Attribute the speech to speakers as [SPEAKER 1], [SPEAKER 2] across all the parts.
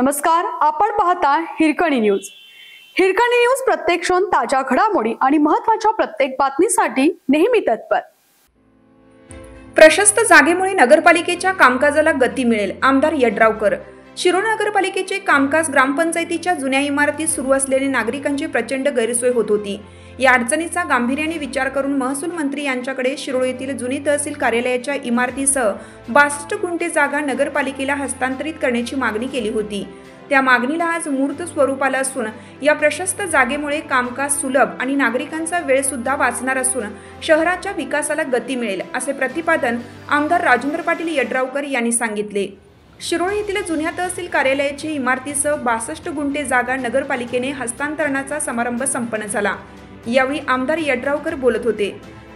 [SPEAKER 1] नमस्कार, आपण पाहता हिरकणी न्यूज। हिरकणी न्यूज प्रत्येक क्षण ताज्या घडामोडी आणि महत्त्वाच्या प्रत्येक बातमीसाठी नेहमी तत्पर।
[SPEAKER 2] प्रशस्त जागेमुळे नगरपालिकेच्या कामकाजाला गती मिळेल, आमदार यड्रावकर। शिरोळ नगरपालिकेचे कामकाज ग्रामपंचायतीच्या जुन्या इमारतीत सुरू असलेल्या नागरिकांची प्रचंड गैरसोय होत होती। या अडचणीचा गांभीर्याने विचार करून महसूल मंत्री यांच्याकडे शिरोळ येथील जुनी तहसील कार्यालयाच्या इमारतीसह 62 गुंठे जागा नगरपालिकेला हस्तांतरित करण्याची मागणी केली होती। त्या मागणीला आज मूर्त स्वरूप आलं असून या प्रशस्त जागेमुळे कामकाज सुलभ आणि नागरिकांचा वेळ सुद्धा वाचणार असून शहराच्या विकासाला गती मिळेल, असे प्रतिपादन आमदार राजेंद्र पाटील यड्रावकर यांनी सांगितले। शिरोळ येथील जुन्या तहसील कार्यालयाची इमारतीसह 62 गुंठे जागा नगरपालिकेने हस्तांतरणाचा समारंभ संपन्न झाला। यावेळी आमदार यड्रावकर बोलत होते।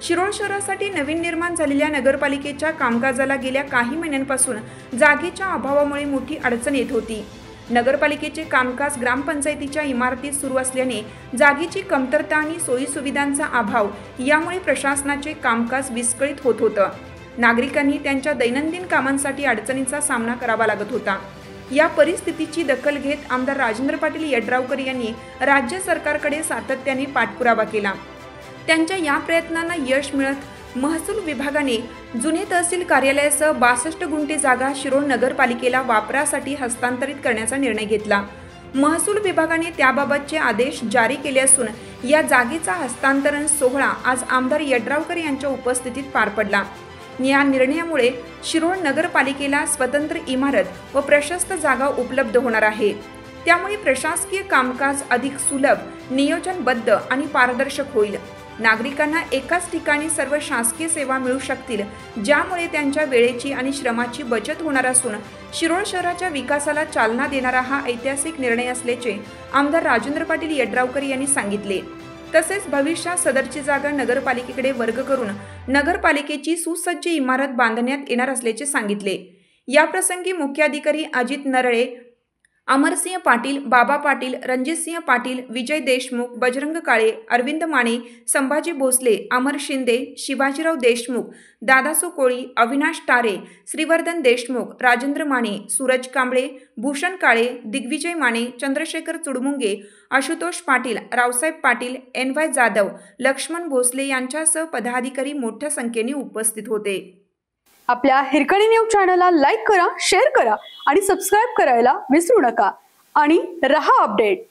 [SPEAKER 2] शिरोळ शहरासाठी नवीन निर्माण झालेल्या नगरपालिकेच्या कामकाजाला गेल्या काही महिन्यांपासून जागेच्या अभावामुळे मोठी अडचण येत होती। नगरपालिकेचे कामकाज ग्रामपंचायतीच्या इमारतीत सुरू असल्याने जागेची कमतरता आणि सोयी सुविधांचा अभाव यामुळे प्रशासनाचे कामकाज विस्कळीत होत होतं। नागरिकांनी त्यांच्या दैनंदिन कामांसाठी अडचणींचा सामना करावा लागत होता। या परिस्थितीची दखल घेत आमदार राजेंद्र पाटील यड्रावकर यांनी राज्य सरकारकडे सातत्याने पाठपुरावा केला। त्यांच्या या प्रयत्नांना यश मिळत महसूल विभागाने जुने तहसील कार्यालयासह 62 गुंठे जागा शिरोळ नगरपालिकेला वापरासाठी हस्तांतरित करण्याचा निर्णय घेतला। महसूल विभागाने त्याबाबतचे आदेश जारी केले असून या जागेचा हस्तांतरण सोहळा आज आमदार यड्रावकर यांच्या उपस्थितीत पार पडला। या निर्णयामुळे शिरोळ नगरपालिकेला स्वतंत्र इमारत व प्रशस्त जागा उपलब्ध होणार आहे। त्यामुळे प्रशासकीय कामकाज अधिक सुलभ, नियोजनबद्ध आणि पारदर्शक होईल। नागरिकांना एकाच ठिकाणी सर्व शासकीय सेवा मिळू शकतील, ज्यामुळे त्यांच्या वेळेची आणि श्रमाची बचत होणार असून शिरोळ शहराच्या विकासाला चालना देणारा हा ऐतिहासिक निर्णय असल्याचे आमदार राजेंद्र पाटील यड्रावकर यांनी सांगितले। तसेच भविष्यात सदरची जागा नगरपालिकेकडे वर्ग करून नगरपालिकेची सुसज्ज इमारत बांधण्यात येणार असल्याचे सांगितले। याप्रसंगी मुख्याधिकारी अजित नरळे, अमरसिंह पाटील, बाबा पाटील, रणजितसिंह पाटील, विजय देशमुख, बजरंग काळे, अरविंद माने, संभाजी भोसले, अमर शिंदे, शिवाजीराव देशमुख, दादासो कोळी, अविनाश तारे, श्रीवर्धन देशमुख, राजेंद्र माने, सूरज कांबळे, भूषण काळे, दिग्विजय माने, चंद्रशेखर चुडमुंगे, आशुतोष पाटील, रावसाहेब पाटील, NY जाधव, लक्ष्मण भोसले यांच्यासह पदाधिकारी मोठ्या संख्येने उपस्थित होते।
[SPEAKER 1] आपल्या हिरकणी न्यूज चॅनलला लाईक करा, शेअर करा आणि सबस्क्राइब करायला विसरू नका आणि रहा अपडेट।